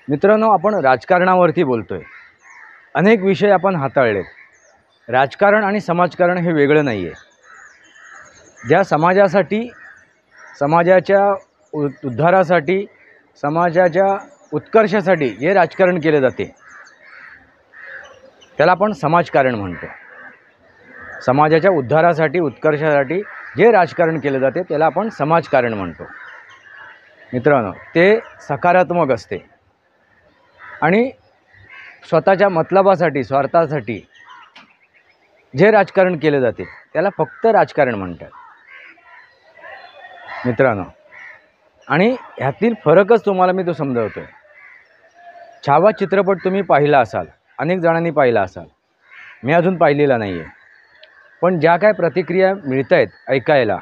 मित्रांनो, आपण राजकारणावरती बोलतोय। अनेक विषय आपण हाताळलेत। राजकारण आणि समाजकारण हे वेगळं नाही आहे। ज्या समाजासाठी, समाजाच्या उद्धारासाठी, समाजाच्या उत्कर्षासाठी जे राजकारण केले जाते त्याला आपण समाजकारण म्हणतो। समाजाच्या उद्धारासाठी, उत्कर्षासाठी जे राजकारण केले जाते त्याला आपण समाजकारण म्हणतो। मित्रांनो, ते सकारात्मक असते आणि स्वतःच्या मतलबासाठी, स्वार्थासाठी जे राजकारण केले जाते त्याला फक्त राजकारण म्हणतात मित्रांनो। आणि ह्यातील फरकच तुम्हाला मी तो समजावतोय। छावा चित्रपट तुम्ही पाहिला असाल, अनेक जणांनी पाहिला असाल, मी अजून पाहिलेला नाही आहे। पण ज्या काय प्रतिक्रिया मिळत आहेत ऐकायला,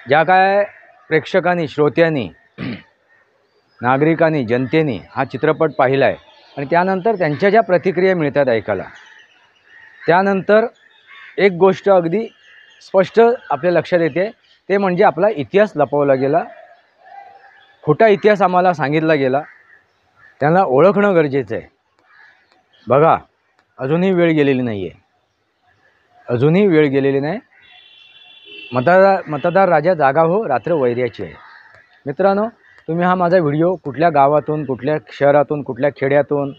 ज्या काय प्रेक्षकांनी, श्रोत्यांनी, नागरिकांनी, जनतेने हा चित्रपट पाहिला आहे आणि त्यानंतर त्यांच्या ज्या प्रतिक्रिया मिळतात ऐकायला, त्यानंतर एक गोष्ट अगदी स्पष्ट आपल्या लक्षात येते, ते म्हणजे आपला इतिहास लपवला गेला, खोटा इतिहास आम्हाला सांगितला गेला, त्यांना ओळखणं गरजेचं आहे। बघा, अजूनही वेळ गेलेली नाही आहे, अजूनही वेळ गेलेली नाही। मतदार राजा जागा हो, रात्र वैर्याची आहे। मित्रांनो, तुम्ही हा माझा व्हिडिओ कुठल्या गावातून, कुठल्या शहरातून, कुठल्या खेड्यातून,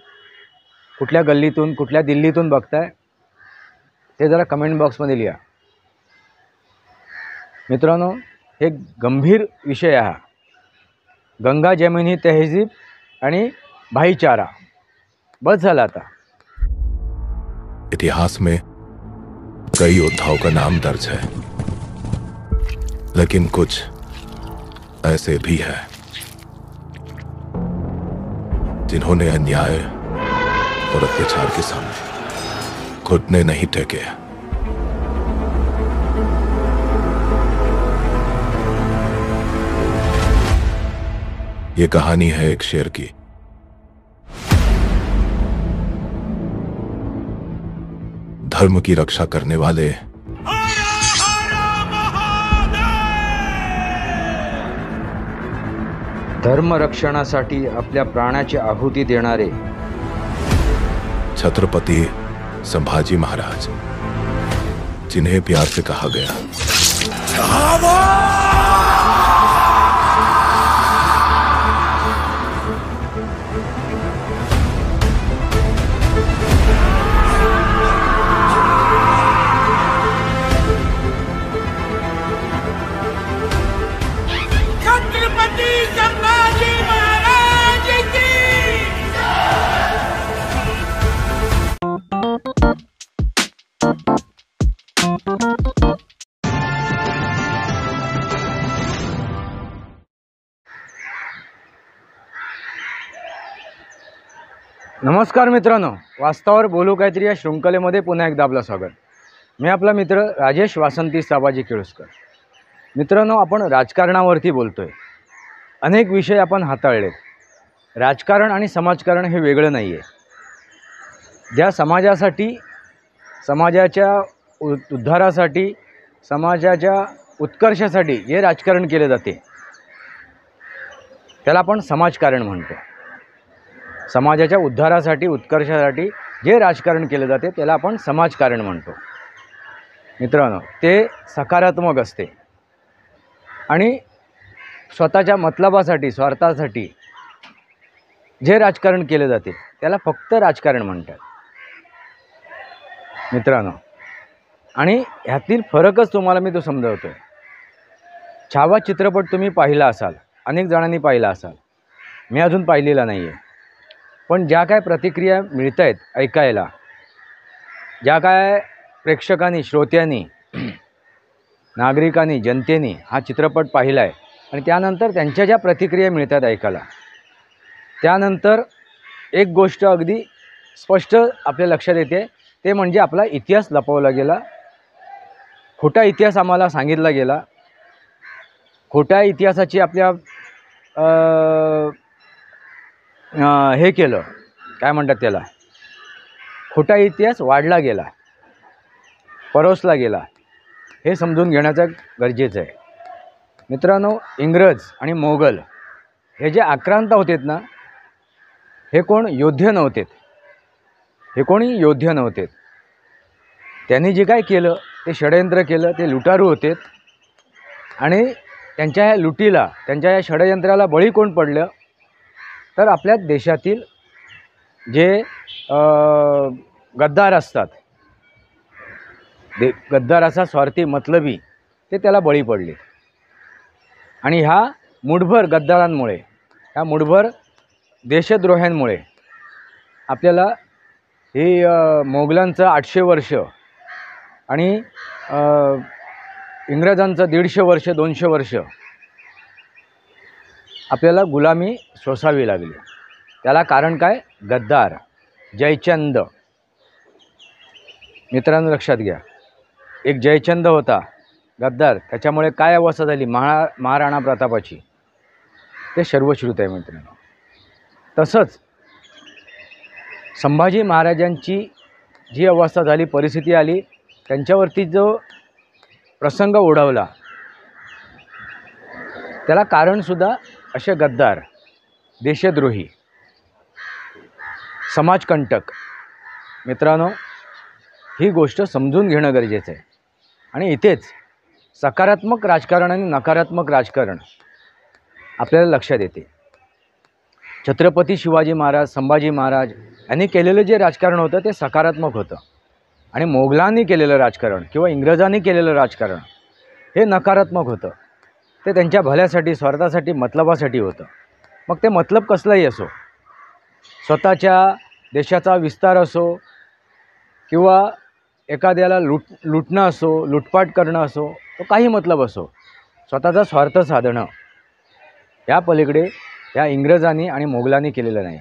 कुठल्या गल्लीतून, कुठल्या दिल्लीतून बघताय ते जरा कमेंट बॉक्समध्ये लिहा। मित्रांनो, हे गंभीर विषय आहे। गंगा जमुनी तहजीब आणि भाईचारा बस झाला आता। इतिहास में कई योद्धाओं का नाम दर्ज है, लेकिन कुछ ऐसे भी हैं जिन्होंने अन्याय और अत्याचार के सामने घुटने नहीं टेके। ये कहानी है एक शेर की। धर्म की रक्षा करने वाले धर्मरक्षणासाठी आपल्या प्राणाची आहुती देणारे छत्रपति संभाजी महाराज, जिन्हें प्यार से कहा गया छत्रपति संभाजी महाराज की। नमस्कार मित्रांनो, वास्तवावर बोलू काहीतरी या शृंखलेमध्ये पुन्हा एकदा आपलं स्वागत। मी आपला मित्र राजेश वासंती साबाजी केळुसकर। मित्रांनो, आपण राजकारणावरती बोलतोय। अनेक विषय आपण हाताळलेत। राजकारण आणि समाजकारण हे वेगळं नाही आहे। ज्या समाजासाठी, समाजाच्या उद्धारासाठी, समाजाच्या उत्कर्षासाठी जे राजकारण केले जाते त्याला आपण समाजकारण म्हणतो। समाजाच्या उद्धारासाठी, उत्कर्षासाठी जे राजकारण केले जाते त्याला आपण समाजकारण म्हणतो। मित्रांनो, ते सकारात्मक असते आणि स्वतःच्या मतलबासाठी, स्वार्थासाठी जे राजकारण केले जाते त्याला फक्त राजकारण म्हणतात मित्रांनो। आणि ह्यातील फरकच तुम्हाला मी तो समजावतोय। छावा चित्रपट तुम्ही पाहिला असाल, अनेक जणांनी पाहिला असाल, मी अजून पाहिलेला नाही आहे। पण ज्या काय प्रतिक्रिया मिळत आहेत ऐकायला, ज्या काय प्रेक्षकांनी, श्रोत्यांनी, नागरिकांनी, जनतेने हा चित्रपट पाहिला आहे आणि त्यानंतर त्यांच्या ज्या प्रतिक्रिया मिळतात ऐकायला, त्यानंतर एक गोष्ट अगदी स्पष्ट आपल्या लक्षात येते, ते म्हणजे आपला इतिहास लपवला गेला, खोटा इतिहास आम्हाला सांगितला गेला, खोट्या इतिहासाची आपल्या हे केलं, काय म्हणतात त्याला, खोटा इतिहास वाढला गेला, परोसला गेला, हे समजून घेण्याचं गरजेचं आहे मित्रांनो। इंग्रज आणि मोगल हे जे आक्रांत होतेत ना, हे कोण योद्धे नव्हतेत, हे कोणी योद्धे नव्हतेत. त्यांनी जे काय केलं ते षडयंत्र केलं, ते लुटारू होतेत. आणि त्यांच्या ह्या लुटीला, त्यांच्या या षडयंत्राला बळी कोण पडलं तर आपल्या देशातील जे गद्दार असतात, गद्दार असा स्वार्थी मतलबी, ते त्याला बळी पडले. आणि ह्या मुठभर गद्दारांमुळे, ह्या मुठभर देशद्रोह्यांमुळे आपल्याला ही मोगलांचं 800 वर्ष आणि इंग्रजांचं 150 वर्ष 200 वर्ष आपल्याला गुलामी सोसावी लागली. त्याला कारण काय? गद्दार, जयचंद. मित्रांनो लक्षात घ्या, एक जयचंद होता गद्दार, त्याच्यामुळे काय अवस्था झाली महाराणा प्रतापाची, ते सर्वश्रुत आहे मित्रांनो. तसंच संभाजी महाराजांची जी अवस्था झाली, परिस्थिती आली, त्यांच्यावरती जो प्रसंग ओढवला, त्याला कारणसुद्धा असे गद्दार, देशद्रोही, समाजकंटक. मित्रांनो, ही गोष्ट समजून घेणं गरजेचं आहे. आणि इथेच सकारात्मक राजकारण आणि नकारात्मक राजकारण आपल्याला लक्षात येते. छत्रपती शिवाजी महाराज, संभाजी महाराज यांनी केलेलं जे राजकारण होतं ते सकारात्मक होतं. आणि मोगलांनी केलेलं राजकारण किंवा इंग्रजांनी केलेलं राजकारण हे नकारात्मक होतं. ते त्यांच्या भल्यासाठी, स्वार्थासाठी, मतलबासाठी होतं. मग ते मतलब कसलंही असो, स्वतःच्या देशाचा विस्तार असो किंवा एखाद्याला लुटणं असो, लुटपाट करणं असो, तो काही मतलब असो, स्वतःचा स्वार्थ साधणं, या पलीकडे या इंग्रजांनी आणि मोगलांनी केलेलं नाही.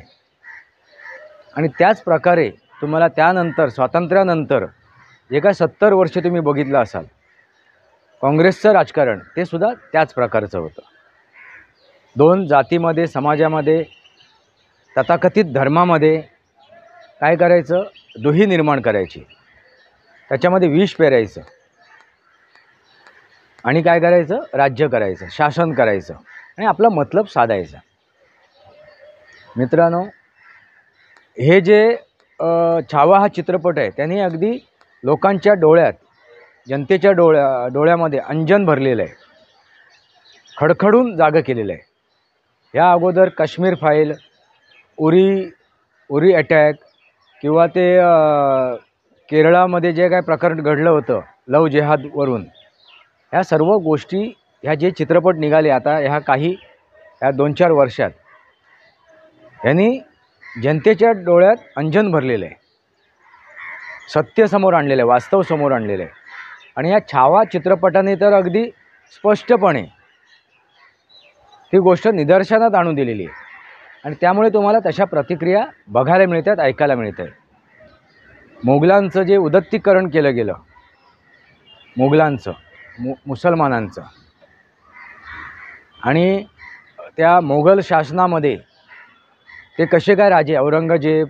आणि त्याच प्रकारे तुम्हाला त्यानंतर, स्वातंत्र्यानंतर जे काय 70 वर्ष तुम्ही बघितलं असाल, काँग्रेसचं राजकारण ते सुद्धा त्याच प्रकारचं होतं. दोन जातीमध्ये, समाजामध्ये, तथाकथित धर्मामध्ये काय करायचं? दुही निर्माण करायची, त्याच्यामध्ये विष पेरायचं आणि काय करायचं? राज्य करायचं, शासन करायचं आणि आपला मतलब साधायचा. मित्रांनो, हे जे छावा हा चित्रपट आहे, त्यांनी अगदी लोकांच्या डोळ्यात, जनतेच्या डोळ्यामध्ये अंजन भरलेलं आहे, खडखडून जागं केलेलं आहे. या अगोदर काश्मीर फाईल, उरी अटॅक किंवा ते केरळामध्ये जे काय प्रकरण घडलं होतं लव जेहादवरून, ह्या सर्व गोष्टी, ह्या जे चित्रपट निघाले आता ह्या 2-4 वर्षात, यांनी जनतेच्या डोळ्यात अंजन भरलेलं आहे, सत्य समोर आणलेलं आहे, वास्तव समोर आणलेलं आहे. आणि या छावा चित्रपटाने तर अगदी स्पष्टपणे ती गोष्ट निदर्शनात आणून दिलेली आहे. आणि त्यामुळे तुम्हाला तशा प्रतिक्रिया बघायला मिळतात, ऐकायला मिळत आहे. मोगलांचं जे उदत्तीकरण केलं गेलं, मोगलांचं, मुसलमानांचं, आणि त्या मोगल शासनामध्ये ते कसे काय राजे, औरंगजेब,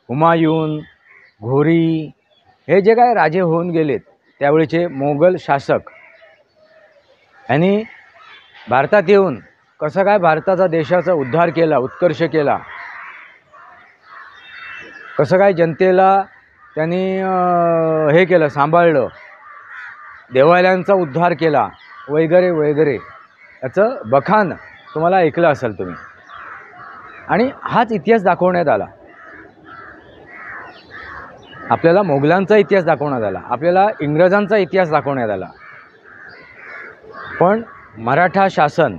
हुमायून, घोरी, हे जे काय राजे होऊन गेलेत, त्यावेळेचे मोगल शासक, यांनी भारतात येऊन कसं काय भारताचा, देशाचा उद्धार केला, उत्कर्ष केला, कसं काय जनतेला त्यांनी हे केलं, सांभाळलं, देवालयांचा उद्धार केला, वगैरे वगैरे, याचं बखान तुम्हाला ऐकलं असेल तुम्ही. आणि हाच इतिहास दाखवण्यात आला आपल्याला. मोगलांचा इतिहास दाखवण्यात आला आपल्याला, इंग्रजांचा इतिहास दाखवण्यात आला. पण मराठा शासन,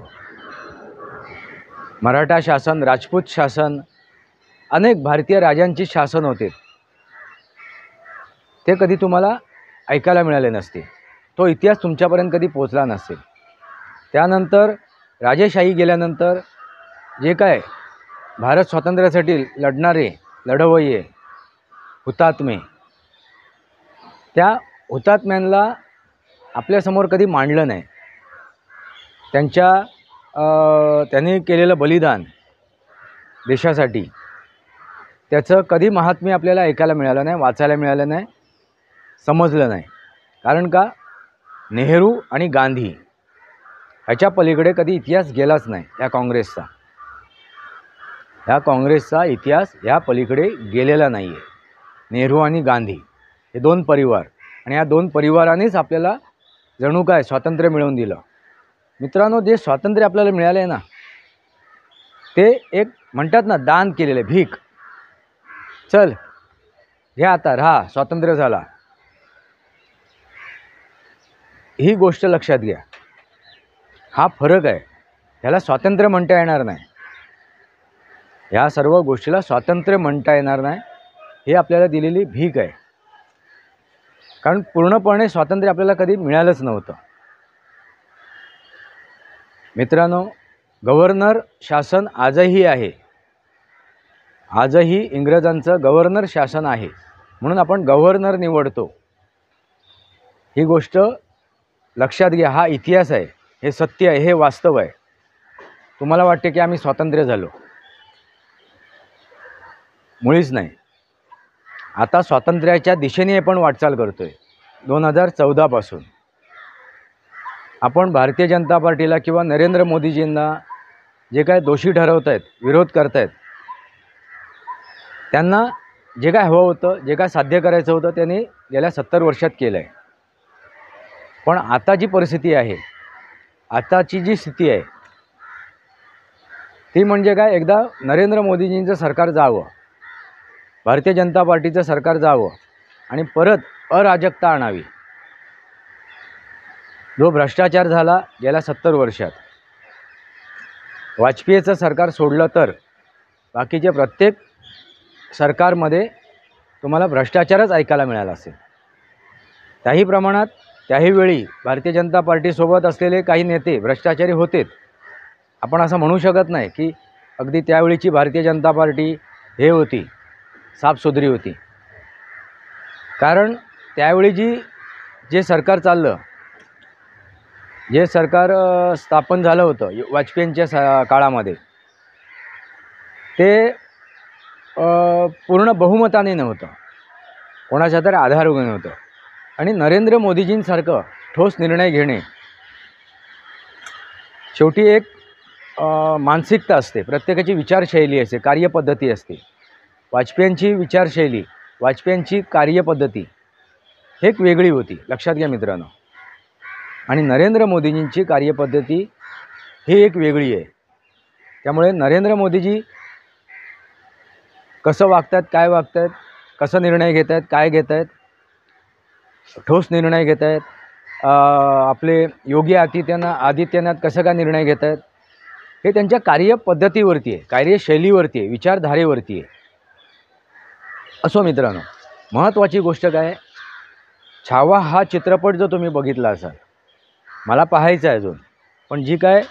राजपूत शासन, अनेक भारतीय राजांची शासन होते, ते कधी तुम्हाला ऐकायला मिळाले नसते. तो इतिहास तुमच्यापर्यंत कधी पोचला नसेल. त्यानंतर राजेशाही गेल्यानंतर जे काय भारत स्वातंत्र्यासाठी लढणारे लढवय्ये, हुतात्मे, त्या हुतात्म्यांना आपल्यासमोर कधी मांडलं नाही. त्यांनी केलेलं बलिदान देशासाठी, त्याचं कधी महात्म्य आपल्याला ऐकायला मिळालं नाही, वाचायला मिळालं नाही, समजलं नाही. कारण का? नेहरू आणि गांधी ह्याच्या पलीकडे कधी इतिहास गेलाच नाही या काँग्रेसचा. ह्या काँग्रेसचा इतिहास ह्या पलीकडे गेलेला नाही आहे. नेहरू आणि गांधी हे दोन परिवार, आणि या दोन परिवारानेच आपल्याला जणू काय स्वातंत्र्य मिळवून दिलं. मित्रांनो, जे स्वातंत्र्य आपल्याला मिळाले आहे ना, ते एक म्हणतात ना, दान केलेलं आहे, भीक. चल घ्या, आता राहा, स्वातंत्र्य झाला. ही गोष्ट लक्षात घ्या. हा फरक आहे. ह्याला स्वातंत्र्य म्हणता येणार नाही. ह्या सर्व गोष्टीला स्वातंत्र्य म्हणता येणार नाही. हे आपल्याला दिलेली भीक आहे. कारण पूर्णपणे स्वातंत्र्य आपल्याला कधी मिळालंच नव्हतं. मित्रांनो, गव्हर्नर शासन आजही आहे. आजही इंग्रजांचं गव्हर्नर शासन आहे, म्हणून आपण गव्हर्नर निवडतो. ही गोष्ट लक्षात घ्या. हा इतिहास आहे, हे सत्य आहे, हे वास्तव आहे. तुम्हाला वाटते की आम्ही स्वातंत्र्य झालो, मुळीच नाही. आता स्वातंत्र्याच्या दिशेने आपण वाटचाल करतोय. 2014 पासून आपण भारतीय जनता पार्टीला किंवा नरेंद्र मोदीजींना जे काय दोषी ठरवत आहेत, विरोध करत आहेत, त्यांना जे काय हवं होतं, जे काय साध्य करायचं होतं, त्यांनी गेल्या 70 वर्षात केलं आहे. पण आता जी परिस्थिती आहे, आताची जी स्थिती आहे, ती म्हणजे काय, एकदा नरेंद्र मोदीजींचं सरकार जावं, भारतीय जनता पार्टीचं सरकार जावं आणि परत अराजकता आणावी. जो भ्रष्टाचार झाला गेल्या 70 वर्षात, वाजपेयीचं सरकार सोडलं तर बाकीचे प्रत्येक सरकारमध्ये तुम्हाला भ्रष्टाचारच ऐकायला मिळाला असेल. त्याही प्रमाणात त्याही वेळी भारतीय जनता पार्टीसोबत असलेले काही नेते भ्रष्टाचारी होतेच. आपण असं म्हणू शकत नाही की अगदी त्यावेळीची भारतीय जनता पार्टी हे होती, साफसुथरी होती. कारण त्यावेळी जे सरकार चाललं, जे सरकार स्थापन झालं होतं वाजपेयींच्या काळामध्ये, ते पूर्ण बहुमताने नव्हतं, कोणाच्या तरी आधारावर नव्हतं. आणि नरेंद्र मोदीजींसारखं ठोस निर्णय घेणे, शेवटी एक मानसिकता असते, प्रत्येकाची विचारशैली असते, कार्यपद्धती असते. वाजपेयींची विचारशैली, वाजपेयींची कार्यपद्धती एक वेगळी होती, लक्षात घ्या मित्रांनो. आणि नरेंद्र मोदीजींची कार्यपद्धती ही एक वेगळी आहे. त्यामुळे नरेंद्र मोदीजी कसं वागतात, काय वागतात, कसं निर्णय घेत आहेत, काय घेत आहेत, ठोस निर्णय घेत आहेत, आपले योगी आदित्यनाथ कसं काय निर्णय घेत आहेत, हे त्यांच्या कार्यपद्धतीवरती आहे, कार्यशैलीवरती आहे, विचारधारेवरती आहे. असो मित्रांनो, महत्त्वाची गोष्ट काय आहे, छावा हा चित्रपट जो तुम्ही बघितला असाल, मला पाहायचा आहे अजून, पण जी काय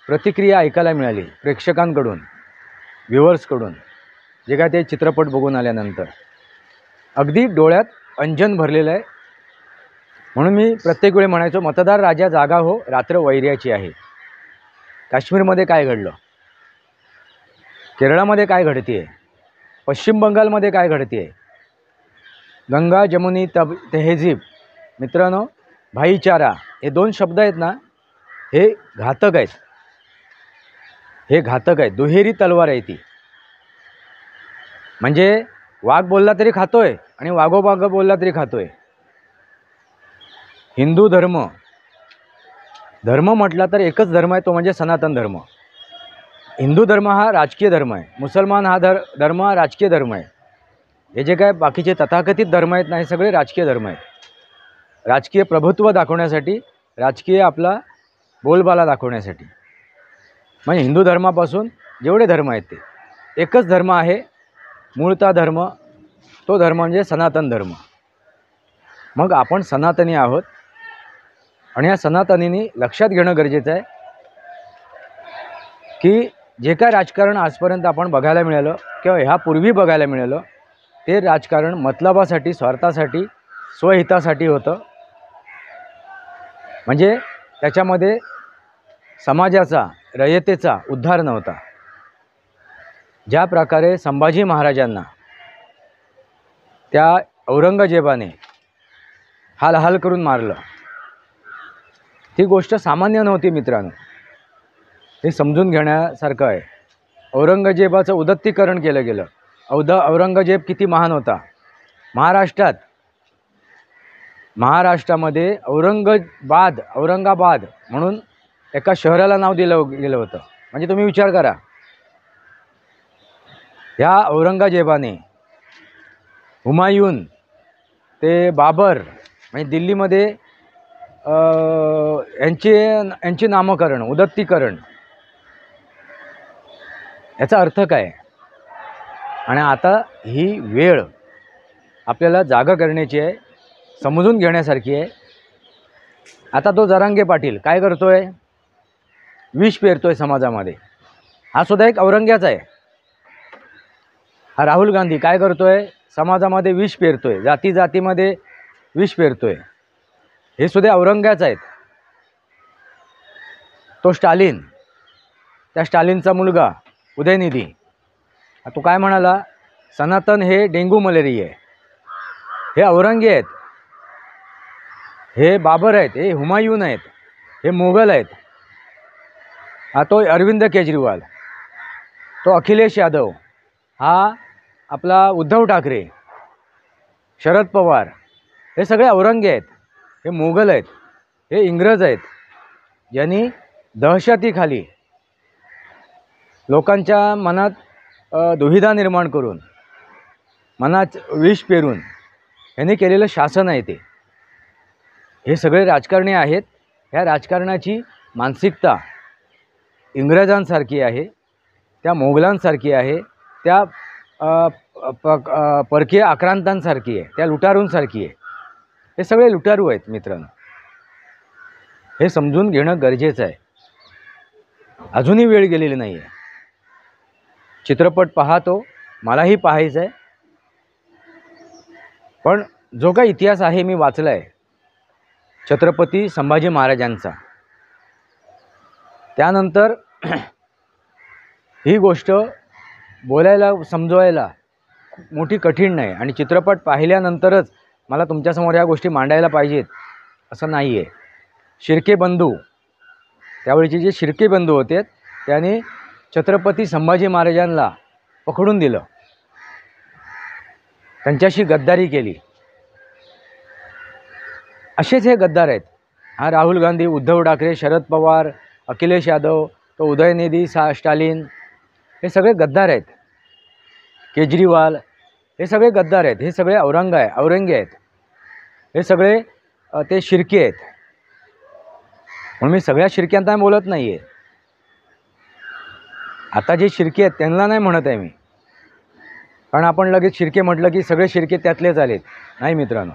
प्रतिक्रिया ऐकायला मिळाली प्रेक्षकांकडून, व्ह्युअर्सकडून, जे काय ते चित्रपट बघून आल्यानंतर अगदी डोळ्यात अंजन भरलेलं आहे. म्हणून मी प्रत्येक वेळी म्हणायचो, मतदार राजा जागा हो, रात्र वैर्याची आहे. काश्मीरमध्ये काय घडलं, केरळामध्ये काय घडते आहे, पश्चिम बंगालमध्ये काय घडते आहे, गंगा जमुनी तहजीब. मित्रांनो, भाईचारा हे दोन शब्द आहेत ना, हे घातक आहेत. हे घातक आहेत, दुहेरी तलवार आहे ती. म्हणजे वाघ बोलला तरी खातोय आणि वाघोबाग बोलला तरी खातोय. हिंदू धर्म म्हटला तर एकच धर्म आहे, तो म्हणजे सनातन धर्म. हिंदू धर्म हा राजकीय धर्म आहे, मुसलमान हा धर्म हा राजकीय धर्म आहे. हे जे काय बाकीचे तथाकथित धर्म आहेत ना, हे सगळे राजकीय धर्म आहेत. राजकीय प्रभुत्व दाखवण्यासाठी, राजकीय आपला बोलबाला दाखवण्यासाठी. म्हणजे हिंदू धर्मापासून जेवढे धर्म आहेत ते एकच धर्म आहे, मूळता धर्म, तो धर्म म्हणजे सनातन धर्म. मग आपण सनातनी आहोत आणि या सनातनींनी लक्षात घेणं गरजेचं आहे की जे काय राजकारण आजपर्यंत आपण बघायला मिळालं किंवा ह्यापूर्वी बघायला मिळालं, ते राजकारण मतलबासाठी, स्वार्थासाठी, स्वहितासाठी होतं. म्हणजे त्याच्यामध्ये समाजाचा, रयतेचा उद्धार नव्हता. ज्या प्रकारे संभाजी महाराजांना त्या औरंगजेबाने हाल करून मारलं, ती गोष्ट सामान्य नव्हती मित्रांनो. हे समजून घेण्यासारखं आहे. औरंगजेबाचं उदत्तीकरण केलं गेलं. औरंगजेब किती महान होता. महाराष्ट्रामध्ये औरंगाबाद म्हणून एका शहराला नाव दिलं गेलं होतं. म्हणजे तुम्ही विचार करा, ह्या औरंगजेबाने हुमायून ते बाबर म्हणजे दिल्लीमध्ये यांची नामकरण, उदत्तीकरण, याचा अर्थ काय. आणि आता ही वेळ आपल्याला जागा करण्याची आहे, समजून घेण्यासारखी आहे. आता तो जरांगे पाटील काय करतोय, विष पेरतोय समाजामध्ये. हा सुद्धा एक औरंग्याच आहे. हा राहुल गांधी काय करतोय, समाजामध्ये विष पेरतोय, जातीमध्ये विष पेरतोय. हे सुद्धा औरंग्याच आहेत. तो स्टालिन, त्या स्टालिनचा मुलगा उदयनिधी, तो काय म्हणाला, सनातन हे डेंग्यू मलेरिया आहे. हे औरंगे आहेत, हे बाबर आहेत, हे हुमायून आहेत, हे मोगल आहेत. हा तो अरविंद केजरीवाल, तो अखिलेश यादव, हा आपला उद्धव ठाकरे, शरद पवार, हे सगळे औरंगे आहेत. हे मोगल आहेत, हे इंग्रज आहेत, ज्यांनी दहशतीखाली लोकांच्या मनात दुविधा निर्माण करून, मनात विष पेरून यांनी केलेलं शासन आहे ते. हे सगळे राजकारणी आहेत. ह्या राजकारणाची मानसिकता इंग्रजांसारखी आहे, त्या मोगलांसारखी आहे, त्या परकीय आक्रांतांसारखी आहे, त्या लुटारूंसारखी आहे. हे सगळे लुटारू आहेत मित्रांनो. हे समजून घेणं गरजेचं आहे. अजूनही वेळ गेलेली नाही आहे. चित्रपट पाहतो, मलाही पाहायचं आहे. पण जो काही इतिहास आहे मी वाचला आहे छत्रपती संभाजी महाराजांचा, त्यानंतर ही गोष्ट बोलायला, समजवायला मोठी कठीण नाही. आणि चित्रपट पाहिल्यानंतरच मला तुमच्यासमोर या गोष्टी मांडायला पाहिजेत असं नाही आहे. शिर्के बंधू, त्यावेळीचे जे शिर्के बंधू होते, त्यांनी छत्रपती संभाजी महाराजांना पकडून दिलं, त्यांच्याशी गद्दारी केली. असेच हे गद्दार आहेत. हा राहुल गांधी, उद्धव ठाकरे, शरद पवार, अखिलेश यादव, तो उदयनिधी स्टालिन, हे सगळे गद्दार आहेत. केजरीवाल, हे सगळे गद्दार आहेत. हे सगळे औरंगे आहेत. हे सगळे ते शिर्के आहेत. म्हणून मी सगळ्या शिर्क्यांना बोलत नाही आहे. आता जे शिर्के आहेत त्यांना नाही म्हणत आहे मी, कारण आपण लगेच शिर्के म्हटलं की सगळे शिर्के त्यातलेच आलेत. नाही मित्रांनो.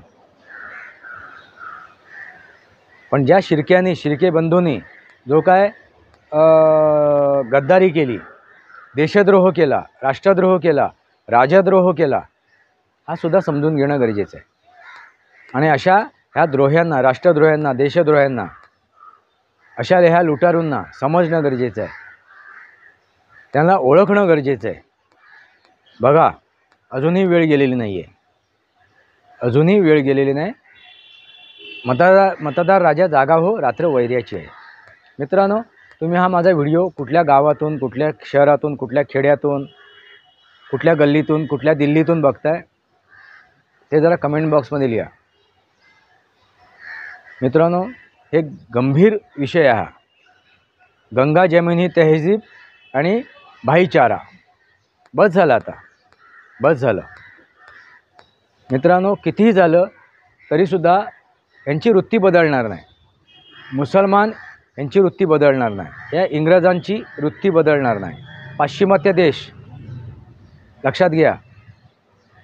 पण ज्या शिर्के बंधूंनी जो काय गद्दारी केली, देशद्रोह केला, राष्ट्रद्रोह केला, राजद्रोह केला, हा सुद्धा समजून घेणं गरजेचं आहे. आणि अशा ह्या द्रोह्यांना, राष्ट्रद्रोह्यांना, देशद्रोह्यांना, अशा ह्या लुटारूंना समजणं गरजेचं आहे. त्यांना ओळखणं गरजेचं आहे. बघा, अजूनही वेळ गेलेली नाही आहे. अजूनही वेळ गेलेली नाही. मतदार राजा जागा हो, रात्र वैर्याची आहे. मित्रांनो, तुम्ही हा माझा व्हिडिओ कुठल्या गावातून, कुठल्या शहरातून, कुठल्या खेड्यातून, कुठल्या गल्लीतून, कुठल्या दिल्लीतून बघताय ते जरा कमेंट बॉक्समध्ये लिहा. मित्रांनो, हे गंभीर विषय आहे. गंगा जमुनी तहजीब आणि भाईचारा. बस झालं आता, बस झालं. मित्रांनो, कितीही झालं तरीसुद्धा यांची वृत्ती बदलणार नाही. मुसलमान यांची वृत्ती बदलणार नाही. या इंग्रजांची वृत्ती बदलणार नाही. पाश्चिमात्य देश लक्षात घ्या.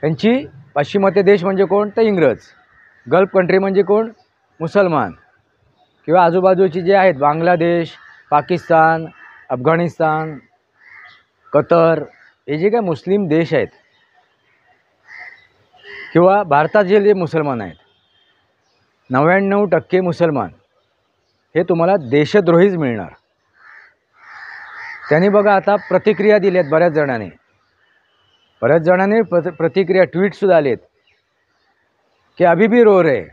यांची पाश्चिमात्य देश म्हणजे कोण? तर इंग्रज. गल्फ कंट्री म्हणजे कोण? मुसलमान. किंवा आजूबाजूची जे आहेत, बांगलादेश, पाकिस्तान, अफगाणिस्तान, कतर, हे जे काय मुस्लिम देश आहेत, किंवा भारतात जे मुसलमान आहेत, 99% मुसलमान हे तुम्हाला देशद्रोहीच मिळणार. त्यांनी बघा आता प्रतिक्रिया दिल्यात बऱ्याच जणांनी प्रतिक्रिया, ट्वीटसुद्धा आलेत की अभी भी रो रहे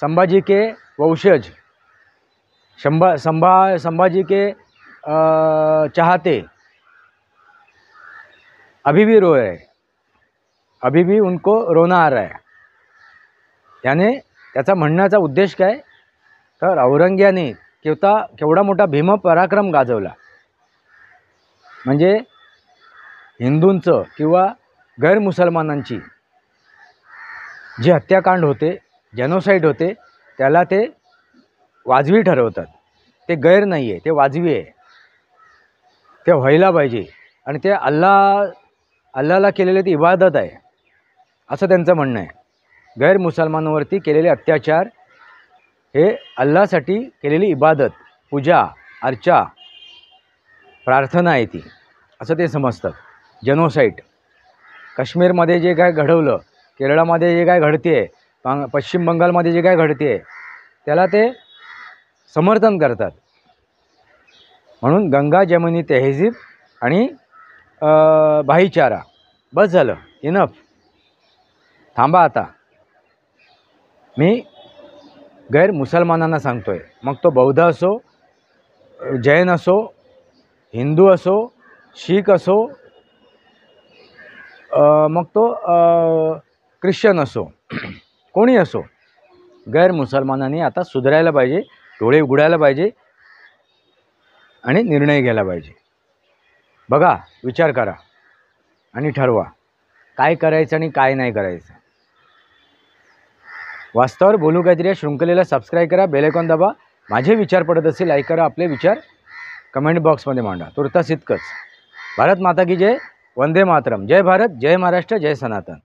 संभाजी के वंशज, संभाजी के चाहते, अभी भी रो रहे हैं, अभी भी उनको रोना आ रहा है. याने त्याचा म्हणण्याचा उद्देश काय, तर औरंग्याने केवढा मोठा भीमपराक्रम गाजवला. म्हणजे हिंदूंचं किंवा गैरमुसलमानांची जे हत्याकांड होते, जेनोसाईड होते, त्याला ते वाजवी ठरवतात. ते गैर नाही आहे, ते वाजवी आहे. ते व्हायला पाहिजे आणि ते अल्लाला केलेले ती इबादत आहे असं त्यांचं म्हणणं आहे. गैरमुसलमानांवरती केलेले अत्याचार हे अल्लासाठी केलेली इबादत, पूजा, अर्चा, प्रार्थना आहे ती, असं ते समजतात. जेनोसाईड काश्मीरमध्ये जे काय घडवलं, केरळामध्ये जे काय घडते आहे, पश्चिम बंगालमध्ये जे काय घडते आहे, त्याला ते समर्थन करतात. म्हणून गंगा जमुनी तहजीब आणि भाईचारा, बस झालं, इनफ, थांबा आता. मी गैर मुसलमानांना सांगतो आहे, मग तो बौद्ध असो, जैन असो, हिंदू असो, शीख असो, मग तो ख्रिश्चन असो, कोणी असो, गैर मुसलमानांनी आता सुधारायला पाहिजे, डोळे उघडायला पाहिजे आणि निर्णय घ्यायला पाहिजे. बघा, विचार करा आणि ठरवा काय करायचं आणि काय नाही करायचं. वास्तवावर बोलू काहीतरी या शृंखलेला सबस्क्राईब करा, बेल आयकॉन दाबा. माझे विचार पडत असेल लाईक करा, आपले विचार कमेंट बॉक्समध्ये मांडा. तुर्तास इतकंच. भारत माता की जय, वंदे मातरम. जय भारत, जय महाराष्ट्र, जय सनातन.